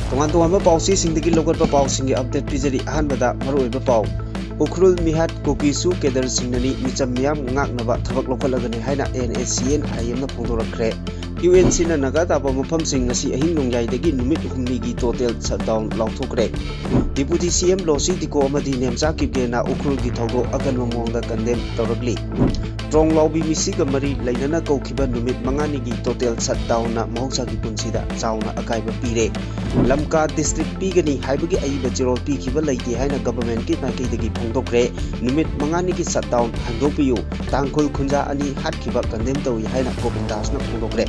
Tongan tongan pausi singdagi local pau singi update pijari ahan bada maru iba pau. Ukrul mihat kukisu kedar singnani micham miyam ngaknaba thabak lokhalagani haina Nscn-Im na phongdorakre. UNC na naga taba mafam sing ngasi ahing nongyai-dagi numit humnigi total shutdown lauthokre. Deputy CM Losi Diko Amadi nemchakibgena ukrul gi thawdo aganma mongda condemn tawragli. Trong laubi misiga mari lainana kaukiba numit manganigi total shutdown na mahosagi punsida chauna akaiba pire. Lamka district pigani haibagi aiba chirol pikiba laiti haina government ki maikaidagi phongdokre numit manganigi shutdown handopiyu tangkhul khunja ani hatkiba condemn tawi haina govindas na phongdokre.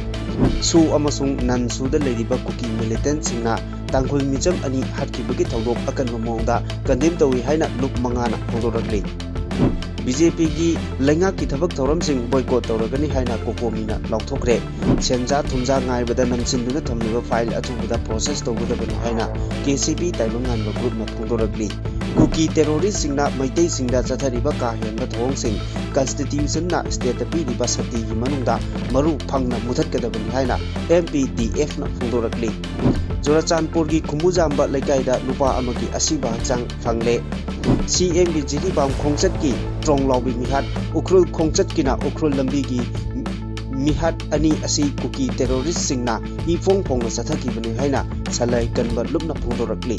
Su amasung nan suda leiriba kuki militant singna tangkhul micham ani hatkibagi thawdok akanba mongda condemn tawi haina luk mangana phongdorakli. BJP की लैंगा की थबक थौरम Singh boycott तौरगनी हाइना कोकोमीना लाउथोक्रे सेंजा थुमजा गायबदा नमसिंदुना थमलिबा फाइल अथुबदा प्रोसेस तौगदबनी हाइना KCB ताइबंगानबा ग्रुप ना फोंदोरगली कुकी टेरोरिस्ट सिंगना मैतै सिंगदा चथरिबा काहेनबा थोंग सिंह कॉन्स्टिट्यूशन ना स्टेट पीरिबा सती की मनुंगदा मरु फंगना मुथतकदबनी हाइना MPDF ना फोंदोरगली जोराचानपुर की खुमुजांबा लेकाइदा नुपा अमगी असिबा हचांग फंगले CM की जिरी बाम खोंगचत की ट्रोंग लाउबी मिहाट उखरुल खोंगचत की ना उखरुल लंबी की मिहाट अनि असी कुकी टेरोरिस्ट सिंगना इफोंग फोंग सथकी बने हैना सलाई कनबा लुपना फोंदोरकली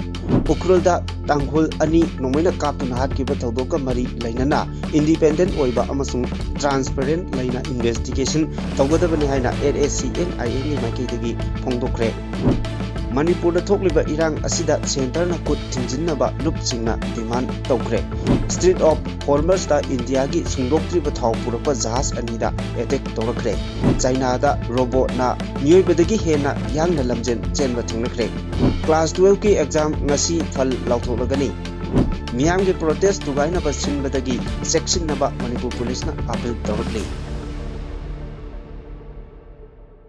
उखरुल दा तांगहुल अनि नोमैना कापतुना हाटकिबा थौदोका मरी लैनना इंडिपेंडेंट ओइबा अमसुंग ट्रांसपेरेंट लैना इन्वेस्टिगेशन तौगदबने हैना Nscn-Im नि माइकेदगी फोंदोक्रे Manipur thokliba irang asida center na Khut thinjinaba lupsingna demand tawkre. Street of Hormuz da India gi sungdoktriba thau purapa jahaz anida attack tawrakre. China da robot na mioibadagi hena yangna lamjen chenba thingnakre. Class 12 ki exam ngasi phal lautholagani. Miyam gi protest tugaina ba sinbadagi section naba Manipur police na appeal tawrakle.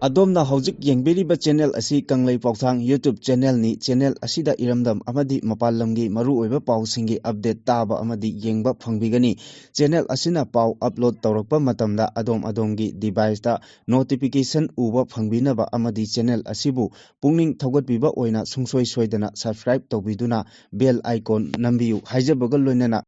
Adomna hojik yengbiriba channel asi Kanglai Pauthang YouTube channel ni channel asida iramdam amadi mapalamgi maru oiba pausingi update taba amadi yengba phangbigani channel asina pau upload tawrakpa matamda adomgi device da notification uba phangbinaba amadi channel asibu pungning thogatbiba oina sungsoi soidana subscribe tawbiduna bell icon nambiyu haijabaga loinana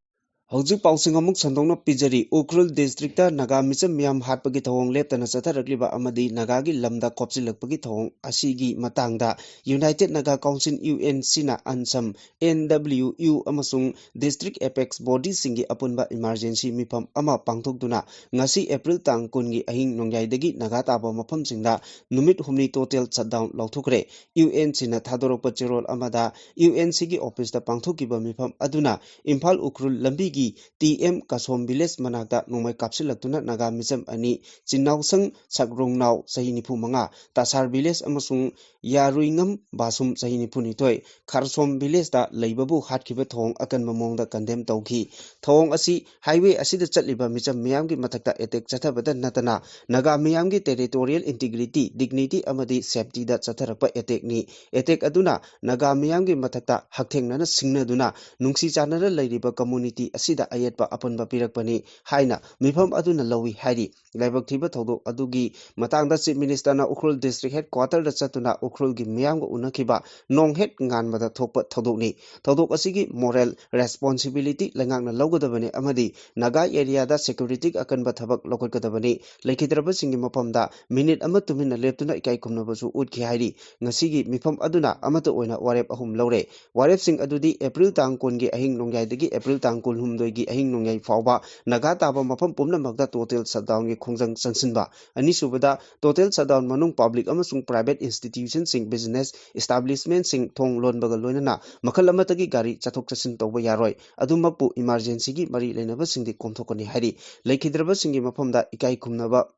Hojik pausing amuk sandongna pijari Ukrul district ta Naga micham Miyam hatpagi thawong leptana chatharakliba amadi Naga gi lamda kopchilakpagi thawong asigi matangda United Naga Council UNC na ansam NWU amasung district apex body singi apunba emergency mifam ama pangthokduna ngasi April tang kungi ahing nongyaidagi Naga taba mafam singda numit humni total shutdown lauthokre UNC na thadorokpa cherol amada UNC gi office da pangthokiba mifam aduna Imphal Ukrul lambi gi TM Kasom village manakta Nongmei kapsilaktuna Naga micham ani Chinausang Sakrongnau sahi nifu manga Tasar village amasung Yaruingam Basum sahi nifu nitoi Kharsom village da leibabu hatkiba thong akan mamongda condemn tawki thong asi highway asida chatliba micham miyam gi mathakta attack chathabada natana Naga miyam gi territorial integrity dignity amadi safety da chatharakpa attack ni attack aduna Naga miyam gi mathakta hakthengnana singnaduna nungsi chanara leiriba community asida ayetpa apunba pirakpani haina mifam aduna lawi hairi laibak thiba thodok adugi matangda chief minister na Ukrul district headquarter da chatuna Ukrul gi miyam ga unakiba nonghet nganbada thokpa thodokni thodok asigi moral responsibility langangna lawgadabani amadi Naga area da security akanba thabak lokotgadabani lekhidraba singi mafamda minute ama tumina leptuna ikai khumnabasu utki hairi ngasigi mifam aduna amata oina warep ahum lawre warep sing adudi April tang kongi ahing nongyaidagi April tang kulhumdoi gi ahing nongyai fawba Naga taba mafam pumnamakda total shutdown gi khongjang changsinba ani subada total shutdown manung public amasung private institution sing business establishment sing thong lonbaga loinana makhal amatagi gari chathok chasin tawba yaroi adumapu emergency gi mari leinaba singdi komthokani hari lekhidraba singi mafamda ikai khumnaba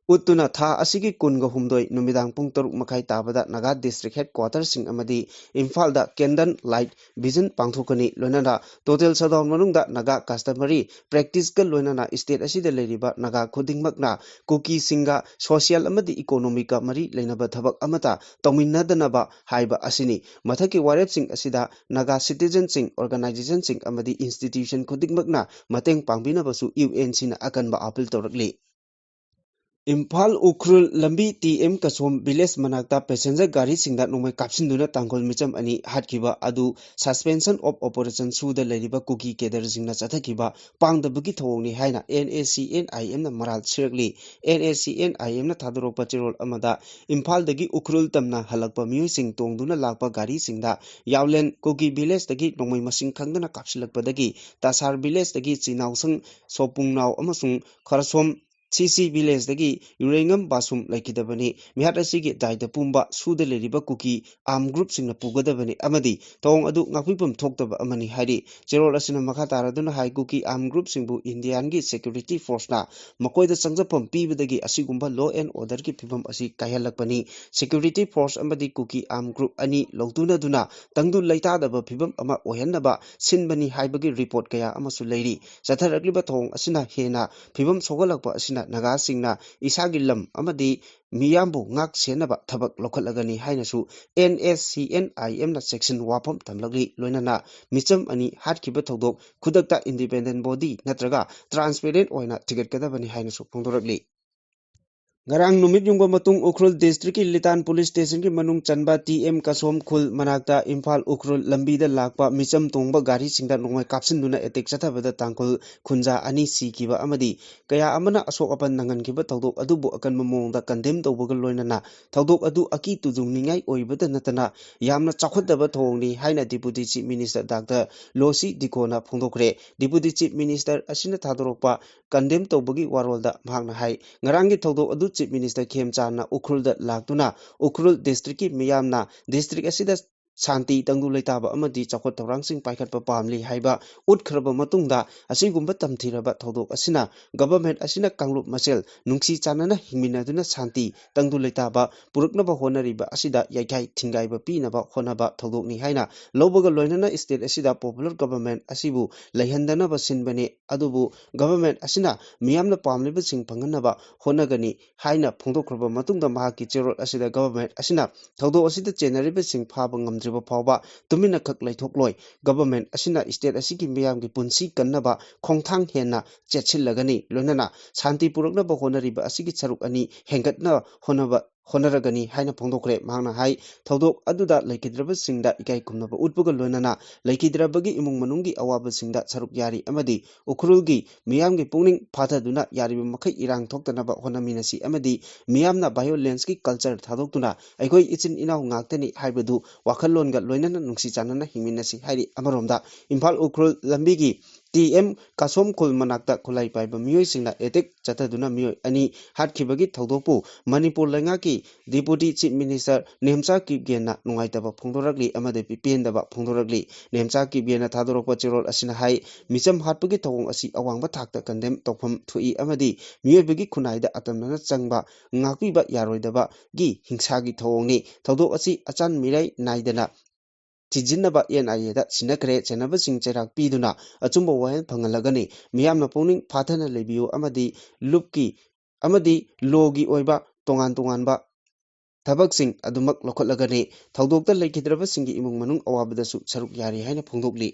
Uttuna tha asigi kunga humdoi numidang pung taruk makai tabada Naga district headquarters sing amadi Imphal da candle light vision pangthokani loinana total shutdown manungda Naga customary practice ka loinana state asida leiriba Naga khudingmakna kuki singa social amadi economic ka mari leinaba thabak amata tawminnadanaba haiba asini mathaki warep sing asida Naga citizen sing organization sing amadi institution khudingmakna mateng pangbinabasu UNC na akanba appeal tawrakli Imphal Ukrul Lambi TM Kasom Village Manakta Passenger Gari Singda Nongmei Kapsinduna Tangkol Micham Ani Hatkiba Adu Suspension of Operation Suda Leriba Kuki Keder Singna Chatakiba Pangdabagi Thawni Haina Nscn-Im na Maral Sirkli Nscn-Im na Thadorok Pachirol Amada Imphal Dagi Ukrul Tamna Halakpa Mui Sing Tongduna Lakpa Gari Singda Yawlen Kuki Village Dagi Nongmei Masing Kangdana Kapsilakpadagi Tasar Village Dagi Chinausang Sopungnau Amasung Kharasom CC Village dagi Urangam Basum Laikidabani, Mihatasi Daida Pumba, Suda Leriba Kuki, Arm Groups in the Pugadabani, Amadi, Tong Adu Nakipum talked about Amani Hadi, Gerald Asina Makataraduna High Kuki Arm Groups in Bu Indiangi Security Force na, Makoy the Sangapum Pibadagi Asigumba Law and Order Kipum Asi Kayalakani, Security Force Amadi Kuki Arm Group Ani, Lotuna Duna, Tangdu Laita the Pibum Ama Oyanaba, Sinbani Haibagi report Kaya Amasu Lady, Sataragriba Tong Asina Hena, Pibum Sogalapa Asina Naga Singna, Isagilam, Amadi, Miyambu, Ngak Senaba, Tabak Lokalagani, Hainasu, Nscn-Im na section Wapam Tamlagli, Loinana, Micham Ani, Hatkibatodok, Kudakta Independent Body, Natraga, Transparent Oina, Ticket Kadabani Hainasu, Pondoragli. Ngarang numit yung matung Ukhrul District Litan Police Station ki manung chanba TM Kasom Khul manakta Imphal Ukhrul lambi da lakpa micham tongba gari singda nongmai kapsinduna etek chathabada tangkul khunja ani sikiba amadi kaya amana asok apan nangan kiba tawdok adubu akan mamongda condemn tawbaga loinana tawdok adu aki tujung ningai oibada natana yamna chakhodaba thongni haina Deputy Chief Minister Dr. Losi Dikona phongdokre Deputy Chief Minister asina thadorokpa condemn tawbagi warolda mahakna hai ngarangi tawdok adu Chief Minister Khemchana Ukhrul da laktuna Ukhrul district ki Miyamna district asida Santi tangdu leitaba amadi chakot tawrang sing paikhatpa pamli haiba utkraba matungda asigumba tamthiraba thodok asina government asina kanglup masel nungsi chanana hingminaduna Santi tangdu leitaba puruknaba honariba asida yaikai thingaiba pinaba honaba thodokni haina lobaga loinana state asida popular government asibu leihandanaba sinbane adubu government asina miyamna pamliba sing phanganaba honagani haina phongdokraba matungda mahaki cherot asida government asina thodok asida chenariba sing phaba ngamdriba phawba tumina khak laithokloi government asina state asigi miyamgi punsi kannaba khongthang henna chetchillagani loinana shanti puraknaba honariba asigi charuk ani hengatna honaragani haina phongdokre mahna hai thodok aduda laikidraba singda ikai kumnaba utpuga loinana laikidrabagi imung manungi awaba singda charuk yari amadi ukrulgi miyamgi pungning phathaduna yariba makhai irang thoktanaba honaminasi amadi miyamna violence ki culture thadokuna aikoi ichin inau ngaktani haibadu wakhallonga loinana nungsi chanana hingminasi hairi amaromda Imphal Ukhrul lambigi TM Kasom Khul manakta khulai paiba miyoi singna etek chataduna miyoi ani hatkibagi thodokpu Manipur Lengaki Deputy Chief Minister Nemcha Kipgena nungaitaba phongdoragli amade pipendaba phongdoragli Nemcha Kipgena thadorokpa chirol asina hai micham hatpagi thawong asi awangba thakta condemn tokpham thui amadi miyoibagi khunaida atamnana changba ngakpiba yaroidaba gi hingsagi thawongni thodok asi achan mirai naidana Tijinaba NIA da sinakre chenaba sing cherak piduna achumba wayan phangalagani miyamna pawning phathana lebiyo amadi lupki amadi logi oiba tongan tabak sing adumak lokhatlagani thodokta laikhidraba singi imung manung awabadasu saruk yari haina phongdokli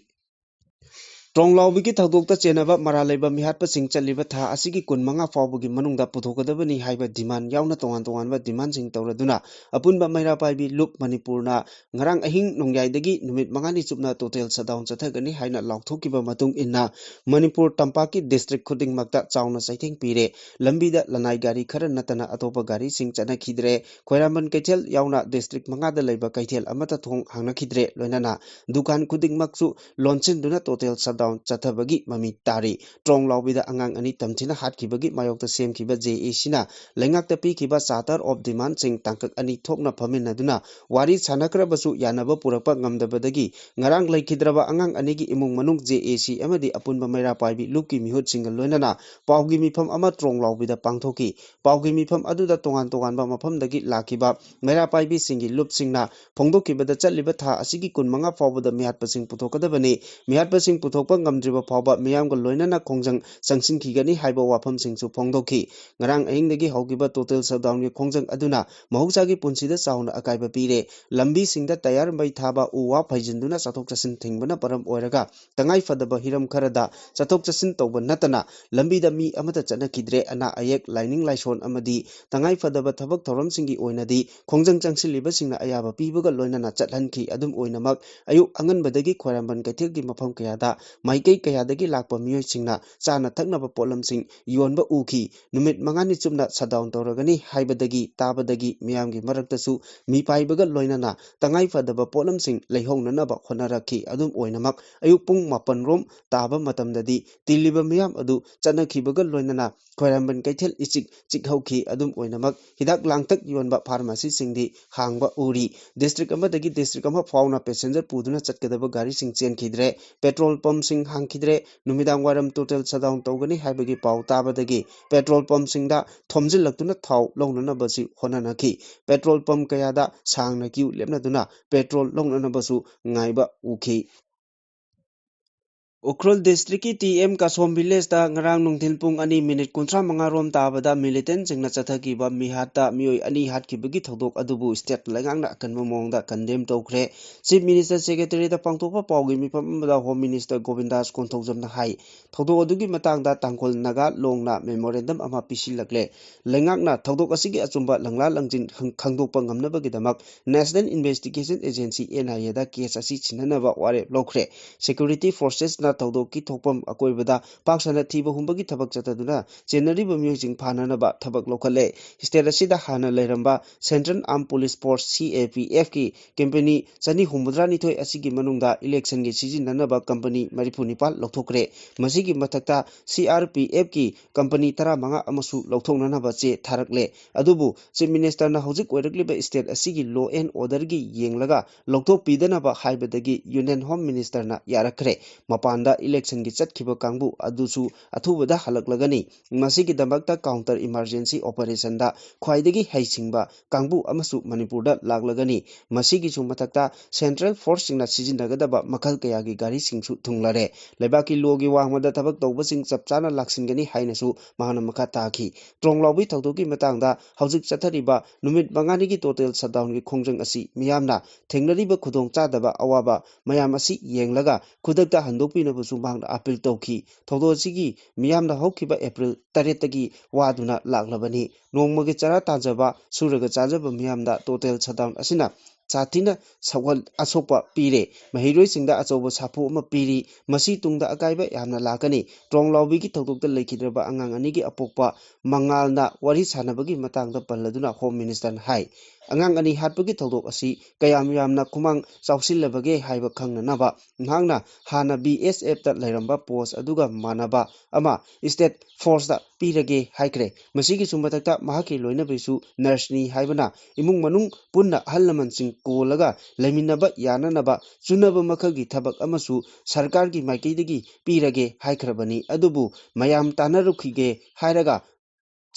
Tronglaubi thadokta chenaba maralaiba mihatpa sing chaliba tha asigi kunmanga fawbugi manungda puthokodabani haiba demand yauna tongan demand sing tawraduna apunba maira paibi loop manipurna ngarang ahing nongyaidagi numit mangani chupna total shutdown chathagani haina laukhthokiba matung inna manipur tampaki district khuding makta chauna saitheng pire lambida lanai gari khara natana atopa gari sing chana khidre khoiraman kaithel yauna district mangada laiba kaithel amata thong hangna khidre loinana dukan khuding maksu launching duna total shutdown chathabagi mami tari trong laubida angang ani tamthina hatkibagi mayokta semkiba JAC na lengakta pikiba charter of demand sing tangkak ani thokna phamina duna wari sanakrabasu yanaba purakpa ngamdabadagi ngarang laikhidraba angang anigi imung manung JAC amadi apunba maira paibi lupki mihut singal loinana paugi mifam ama trong laubida pangthoki paugi mifam aduda tongan ba mafamdagi lakiba maira paibi singi lup singna phongdokibada chatliba tha asigi kunmanga fawbada mihatpa sing puthokadabani mihatpa sing puthok ꯍꯟꯗꯣꯛꯄ ꯉꯝꯗ꯭ꯔꯤꯕ ꯐꯥꯎꯕ ꯃꯤꯌꯥꯝꯒ ꯂꯣꯏꯅꯅ ꯈꯣꯡꯖꯪ ꯆꯪꯁꯤꯟꯈꯤꯒꯅꯤ ꯍꯥꯏꯕ ꯋꯥꯐꯝꯁꯤꯡꯁꯨ ꯐꯣꯡꯗꯣꯛꯈꯤ ꯉꯔꯥꯡ ꯑꯍꯤꯡꯗꯒꯤ ꯍꯧꯈꯤꯕ total ꯁꯠꯗꯥꯎꯟꯒꯤ ꯈꯣꯡꯖꯪ ꯑꯗꯨꯅ ꯃꯍꯧꯁꯥꯒꯤ ꯄꯨꯟꯁꯤꯗ ꯆꯥꯎꯅ ꯑꯀꯥꯏꯕ ꯄꯤꯔꯦ ꯂꯝꯕꯤꯁꯤꯡꯗ ꯇꯌꯥꯔ ꯃꯩ ꯊꯥꯕ ꯎ ꯋꯥ ꯐꯩꯖꯤꯟꯗꯨꯅ ꯆꯠꯊꯣꯛ ꯆꯠꯁꯤꯟ ꯊꯤꯡꯕꯅ ꯃꯔꯝ ꯑꯣꯏꯔꯒ ꯇꯉꯥꯏ ꯐꯗꯕ ꯍꯤꯔꯝ ꯈꯔꯗ ꯆꯠꯊꯣꯛ ꯆꯠꯁꯤꯟ ꯇꯧꯕ ꯅꯠꯇꯅ ꯂꯝꯕꯤꯗ ꯃꯤ ꯑꯃꯠꯇ ꯆꯠꯅꯈꯤꯗ꯭ꯔꯦ ꯑꯅꯥ ꯑꯌꯦꯛ ꯂꯥꯏꯅꯤꯡ ꯂꯥꯏꯁꯣꯟ ꯑꯃꯗꯤ ꯇꯉꯥꯏ ꯐꯗꯕ ꯊꯕꯛ ꯊꯧꯔꯝꯁꯤꯡꯒꯤ ꯑꯣꯏꯅꯗꯤ ꯈꯣꯡꯖꯪ ꯆꯪꯁꯤꯜꯂꯤꯕꯁꯤꯡꯅ ꯑꯌꯥꯕ ꯄꯤꯕꯒ ꯂꯣꯏꯅꯅ ꯆꯠꯍꯟꯈꯤ ꯑꯗꯨꯝ ꯑꯣꯏꯅꯃꯛ ꯑꯌꯨꯛ ꯑꯉꯟꯕꯗꯒꯤ ꯈ꯭ꯋꯥꯏꯔꯝꯕꯟ ꯀꯩꯊꯦꯜꯒꯤ ꯃꯐꯝ ꯀꯌꯥꯗ ꯃꯥꯏꯀꯩ ꯀꯌꯥꯗꯒꯤ ꯂꯥꯛꯄ ꯃꯤꯑꯣꯏꯁꯤꯡꯅ ꯆꯥꯅ ꯊꯛꯅꯕ ꯄꯣꯠꯂꯝꯁꯤꯡ ꯌꯣꯟꯕ ꯎꯈꯤ ꯅꯨꯃꯤꯠ ꯃꯉꯥꯅꯤ ꯆꯨꯞꯅ ꯁꯠꯗꯥꯎꯟ ꯇꯧꯔꯒꯅꯤ ꯍꯥꯏꯕꯗꯒꯤ ꯇꯥꯕꯗꯒꯤ ꯃꯤꯌꯥꯝꯒꯤ ꯃꯔꯛꯇꯁꯨ ꯃꯤꯄꯥꯏꯕꯒ ꯂꯣꯏꯅꯅ ꯇꯉꯥꯏ ꯐꯗꯕ ꯄꯣꯠꯂꯝꯁꯤꯡ ꯂꯩꯍꯧꯅꯅꯕ ꯍꯣꯠꯅꯔꯛꯈꯤ ꯑꯗꯨꯝ ꯑꯣꯏꯅꯃꯛ ꯑꯌꯨꯛ ꯄꯨꯡ 7 ꯔꯣꯝ ꯇꯥꯕ ꯃꯇꯝꯗꯗꯤ ꯇꯤꯜꯂꯤꯕ ꯃꯤꯌꯥꯝ ꯑꯗꯨ ꯆꯠꯅꯈꯤꯕꯒ ꯂꯣꯏꯅꯅ ꯈ꯭ꯋꯥꯏꯔꯝꯕꯟ ꯀꯩꯊꯦꯜ ꯏꯆꯤꯛ ꯆꯤꯛꯍꯧꯈꯤ ꯑꯗꯨꯝ ꯑꯣꯏꯅꯃꯛ ꯍꯤꯗꯥꯛ ꯂꯥꯡꯊꯛ ꯌꯣꯟꯕ ꯐꯥꯔꯃꯥꯁꯤꯁꯤꯡꯗꯤ ꯍꯥꯡꯕ ꯎꯔꯤ ꯗꯤꯁꯇ꯭ꯔꯤꯛ ꯑꯃꯗꯒꯤ ꯗꯤꯁꯇ꯭ꯔꯤꯛ ꯑꯃ ꯐꯥꯎꯅ ꯄꯦꯁꯦꯟꯖꯔ ꯄꯨꯗꯨꯅ ꯆꯠꯀꯗꯕ ꯒꯥꯔꯤꯁꯤꯡ ꯆꯦꯟꯈꯤꯗ꯭ꯔꯦ ꯄꯦꯇ꯭ꯔꯣꯜ ꯄꯝꯞꯁꯤꯡ ꯍꯥꯡꯈꯤꯗ꯭ꯔꯦ ꯅꯨꯃꯤꯗꯥꯡ ꯋꯥꯏꯔꯝ ꯇꯣꯇꯦꯜ ꯁꯠꯗꯥꯎꯟ ꯇꯧꯒꯅꯤ ꯍꯥꯏꯕꯒꯤ ꯄꯥꯎ ꯇꯥꯕꯗꯒꯤ ꯄꯦꯇ꯭ꯔꯣꯜ ꯄꯝꯞꯁꯤꯡꯗ ꯊꯣꯝꯖꯤꯜꯂꯛꯇꯨꯅ ꯊꯥꯎ ꯂꯧꯅꯅꯕꯁꯤ ꯍꯣꯠꯅꯅꯈꯤ ꯄꯦꯇ꯭ꯔꯣꯜ ꯄꯝꯞ ꯀꯌꯥꯗ ꯁꯥꯡꯅ ꯀ꯭ꯌꯨ ꯂꯦꯞꯅꯗꯨꯅ ꯄꯦꯇ꯭ꯔꯣꯜ ꯂꯧꯅꯅꯕꯁꯨ ꯉꯥꯏꯕ ꯎꯈꯤ ꯎꯈ꯭ꯔꯨꯜ ꯗꯤꯁꯇ꯭ꯔꯤꯛꯀꯤ ꯇꯤ.ꯑꯦꯝ. ꯀꯥꯁꯣꯝ ꯚꯤꯂꯦꯖꯇ ꯉꯔꯥꯡ ꯅꯨꯡꯊꯤꯜ ꯄꯨꯡ 2:35 ꯔꯣꯝ ꯇꯥꯕꯗ ꯃꯤꯂꯤꯇꯦꯟꯠꯁꯤꯡꯅ ꯆꯠꯊꯈꯤꯕ ꯃꯤꯍꯥꯠꯇ ꯃꯤꯑꯣꯏ 2 ꯍꯥꯠꯈꯤꯕꯒꯤ ꯊꯧꯗꯣꯛ ꯑꯗꯨꯕꯨ ꯁ꯭ꯇꯦꯠ ꯂꯩꯉꯥꯛꯅ ꯑꯀꯟꯕ ꯃꯑꯣꯡꯗ ꯀꯟꯗꯦꯝ ꯇꯧꯈ꯭ꯔꯦ ꯆꯤꯐ ꯃꯤꯅꯤꯁꯇꯔ ꯁꯦꯀ꯭ꯔꯦꯇꯔꯤꯌꯦꯠꯇ ꯄꯥꯡꯊꯣꯛꯄ ꯄꯥꯎꯒꯤ ꯃꯤꯐꯝ ꯑꯃꯗ ꯍꯣꯝ ꯃꯤꯅꯤꯁꯇꯔ ꯒꯣꯕꯤꯟꯗꯥꯁ ꯀꯣꯟꯊꯧꯖꯝꯅ ꯍꯥꯏ ꯊꯧꯗꯣꯛ ꯑꯗꯨꯒꯤ ꯃꯇꯥꯡꯗ ꯇꯥꯡꯈꯨꯜ ꯅꯥꯒꯥ ꯂꯣꯡꯅ ꯃꯦꯃꯣꯔꯦꯟꯗꯝ ꯑꯃ ꯄꯤꯁꯤꯜꯂꯛꯂꯦ ꯂꯩꯉꯥꯛꯅ ꯊꯧꯗꯣꯛ ꯑꯁꯤꯒꯤ ꯑꯆꯨꯝꯕ ꯂꯪꯂꯥ ꯂꯪꯖꯤꯟ ꯈꯪꯗꯣꯛꯄ ꯉꯝꯅꯕꯒꯤꯗꯃꯛ ꯅꯦꯁꯅꯦꯜ ꯏꯟꯚꯦꯁꯇꯤꯒꯦꯁꯟ ꯑꯦꯖꯦꯟꯁꯤ (NIA)ꯗ ꯀꯦꯁ ꯑꯁꯤ ꯁꯤꯟꯅꯅꯕ ꯋꯥꯔꯦꯞ ꯂꯧꯈ꯭ꯔꯦ ꯁꯦꯀ꯭ꯌꯨꯔꯤꯇꯤ ꯐꯣꯔꯁꯦꯁꯅ ꯊꯧꯗꯣꯛꯀꯤ ꯊꯣꯛꯐꯝ ꯑꯀꯣꯏꯕꯗ ꯄꯥꯛ ꯁꯟꯅ ꯊꯤꯕ ꯍꯨꯝꯕꯒꯤ ꯊꯕꯛ ꯆꯠꯊꯗꯨꯅ ꯆꯦꯟꯅꯔꯤꯕ ꯃꯤꯑꯣꯏꯁꯤꯡ ꯐꯥꯅꯅꯕ ꯊꯕꯛ ꯂꯧꯈꯠꯂꯦ ꯁ꯭ꯇꯦꯠ ꯑꯁꯤꯗ ꯍꯥꯟꯅ ꯂꯩꯔꯝꯕ ꯁꯦꯟꯇ꯭ꯔꯦꯜ ꯑꯥꯔꯝ ꯄꯨꯂꯤꯁ ꯐꯣꯔꯁ (CAPF)ꯀꯤ ꯀꯝꯄꯦꯅꯤ 292 ꯑꯁꯤꯒꯤ ꯃꯅꯨꯡꯗ ꯏꯂꯦꯛꯁꯟꯒꯤ ꯁꯤꯖꯤꯟꯅꯅꯕ ꯀꯝꯄꯅꯤ 34 ꯂꯧꯊꯣꯛꯈ꯭ꯔꯦ ꯃꯁꯤꯒꯤ ꯃꯊꯛꯇ CRPF ꯀꯤ ꯀꯝꯄꯅꯤ 15 ꯑꯃꯁꯨ ꯂꯧꯊꯣꯛꯅꯅꯕ ꯆꯦ ꯊꯥꯔꯛꯂꯦ ꯑꯗꯨꯕꯨ ꯆꯤꯐ ꯃꯤꯅꯤꯁꯇꯔꯅ ꯍꯧꯖꯤꯛ ꯑꯣꯏꯔꯛꯂꯤꯕ ꯁ꯭ꯇꯦꯠ ꯑꯁꯤꯒꯤ ꯂꯣ ꯑꯦꯟ ꯑꯣꯔꯗꯔꯒꯤ ꯌꯦꯡꯂꯒ ꯂꯧꯊꯣꯛꯄꯤꯗꯅꯕ ꯍꯥꯏꯕꯗꯒꯤ ꯌꯨꯅꯤꯌꯟ ꯍꯣꯝ ꯃꯤꯅꯤꯁꯇꯔꯅ ꯌꯥꯔꯛꯈ꯭ꯔꯦ ꯃꯄꯥꯟꯗ ꯏꯂꯦꯛꯁꯟꯒꯤ ꯆꯠꯈꯤꯕ ꯀꯥꯡꯕꯨ ꯑꯗꯨꯁꯨ ꯑꯊꯨꯕꯗ ꯍꯜꯂꯛꯂꯒꯅꯤ ꯃꯁꯤꯒꯤꯗꯃꯛꯇ ꯀꯥꯎꯟꯇꯔ ꯏꯃꯥꯔꯖꯦꯟꯁꯤ ꯑꯣꯄꯔꯦꯁꯟꯗ ꯈ꯭ꯋꯥꯏꯗꯒꯤ ꯍꯩꯁꯤꯡꯕ ꯀꯥꯡꯕꯨ ꯑꯃꯁꯨ ꯃꯅꯤꯄꯨꯔꯗ ꯂꯥꯛꯂꯒꯅꯤ ꯃꯁꯤꯒꯤꯁꯨ ꯃꯊꯛꯇ ꯁꯦꯟꯇ꯭ꯔꯦꯜ ꯐꯣꯔꯁꯁꯤꯡꯅ ꯁꯤꯖꯤꯟꯅꯒꯗꯕ ꯃꯈꯜ ꯀꯌꯥꯒꯤ ꯒꯥꯔꯤꯁꯤꯡꯁꯨ ꯊꯨꯡꯂꯔꯦ ꯂꯩꯕꯥꯛꯀꯤ ꯂꯣꯒꯤ ꯋꯥꯡꯃꯗ ꯊꯕꯛ ꯇꯧꯕꯁꯤꯡ ꯆꯞ ꯆꯥꯅ ꯂꯥꯛꯁꯤꯟꯒꯅꯤ ꯍꯥꯏꯅꯁꯨ ꯃꯍꯥꯛꯅ ꯃꯈꯥ ꯇꯥꯈꯤ ꯇ꯭ꯔꯣꯡ ꯂꯥꯎꯕꯤ ꯊꯧꯗꯣꯛꯀꯤ ꯃꯇꯥꯡꯗ ꯍꯧꯖꯤꯛ ꯆꯠꯊꯔꯤꯕ ꯅꯨꯃꯤꯠ 5ꯅꯤꯒꯤ ꯇꯣꯇꯦꯜ ꯁꯠꯗꯥꯎꯟꯒꯤ ꯈꯣꯡꯖꯪ ꯑꯁꯤ ꯃꯤꯌꯥꯝꯅ ꯊꯦꯡꯅꯔꯤꯕ ꯈꯨꯗꯣꯡꯆꯥꯗꯕ ꯑꯋꯥꯕ ꯃꯌꯥꯝ ꯑꯁꯤ ꯌꯦꯡꯂꯒ ꯈꯨꯗꯛꯇ ꯍꯟꯗꯣꯛꯄꯤꯅꯕꯁꯨ ꯃꯍꯥꯛꯅ ꯑꯄꯤꯜ ꯇꯧꯈꯤ ꯊꯧꯗꯣꯛ ꯑꯁꯤꯒꯤ ꯃꯤꯌꯥꯝꯅ ꯍꯧꯈꯤꯕ ꯑꯦꯄ꯭ꯔꯤꯜ 8ꯇꯒꯤ ꯋꯥꯗꯨꯅ ꯂꯥꯛꯂꯕꯅꯤ ꯅꯣꯡꯃꯒꯤ ꯆꯔꯥ ꯇꯥꯟꯖꯕ ꯁꯨꯔꯒ ꯆꯥꯖꯕ ꯃꯤꯌꯥꯝꯗ ꯇꯣꯇꯦꯜ ꯁꯠꯗꯥꯎꯟ ꯑꯁꯤꯅ ꯁꯥꯊꯤꯅ ꯑꯁꯣꯛꯄ ꯄꯤꯔꯦ ꯃꯍꯩꯔꯣꯏꯁꯤꯡꯗ ꯑꯆꯧꯕ ꯁꯥꯐꯨ ꯑꯃ ꯄꯤꯔꯤ ꯃꯁꯤ ꯇꯨꯡꯗ ꯑꯀꯥꯏꯕ ꯌꯥꯝꯅ ꯂꯥꯛꯀꯅꯤ ꯇ꯭ꯔꯣꯡ ꯂꯥꯎꯕꯤꯒꯤ ꯊꯧꯗꯣꯛꯇ ꯂꯩꯈꯤꯗ꯭ꯔꯕ ꯑꯉꯥꯡ 2ꯒꯤ ꯑꯄꯣꯛꯄ ꯃꯉꯥꯜꯅ ꯋꯥꯔꯤ ꯁꯥꯟꯅꯕꯒꯤ ꯃꯇꯥꯡꯗ ꯄꯜꯂꯗꯨꯅ ꯍꯣꯝ ꯃꯤꯅꯤꯁꯇꯔꯅ ꯍꯥꯏ ꯑꯉꯥꯡ 2 ꯍꯥꯠꯄꯒꯤ ꯊꯧꯗꯣꯛ ꯑꯁꯤ ꯀꯌꯥꯝ ꯌꯥꯝꯅ ꯈꯨꯃꯥꯡ ꯆꯥꯎꯁꯤꯜꯂꯕꯒꯦ ꯍꯥꯏꯕ ꯈꯪꯅꯅꯕ ꯃꯍꯥꯛꯅ ꯍꯥꯟꯅ BSFꯇ ꯂꯩꯔꯝꯕ ꯄꯣꯁ ꯑꯗꯨꯒ ꯃꯥꯟꯅꯕ ꯑꯃ ꯁ꯭ꯇꯦꯠ ꯐꯣꯔꯁꯇ ꯄꯤꯔꯒꯦ ꯍꯥꯏꯈ꯭ꯔꯦ ꯃꯁꯤꯒꯤꯁꯨ ꯃꯊꯛꯇ ꯃꯍꯥꯛꯀꯤ ꯂꯣꯏꯅꯕꯤꯁꯨ ꯅꯔꯁꯅꯤ ꯍꯥꯏꯕꯅ ꯏꯃꯨꯡ ꯃꯅꯨꯡ ꯄꯨꯟꯅ ꯑꯍꯜ ꯂꯃꯟꯁꯤꯡ ꯀꯣꯜꯂꯒ ꯂꯩꯃꯤꯟꯅꯕ ꯌꯥꯅꯅꯕ ꯆꯨꯅꯕ ꯃꯈꯜꯒꯤ ꯊꯕꯛ ꯑꯃꯁꯨ ꯁꯔꯀꯥꯔꯒꯤ ꯃꯥꯏꯀꯩꯗꯒꯤ ꯄꯤꯔꯒꯦ ꯍꯥꯏꯈ꯭ꯔꯕꯅꯤ ꯑꯗꯨꯕꯨ ꯃꯌꯥꯝ ꯇꯥꯟꯅꯔꯨꯈꯤꯒꯦ ꯍꯥꯏꯔꯒ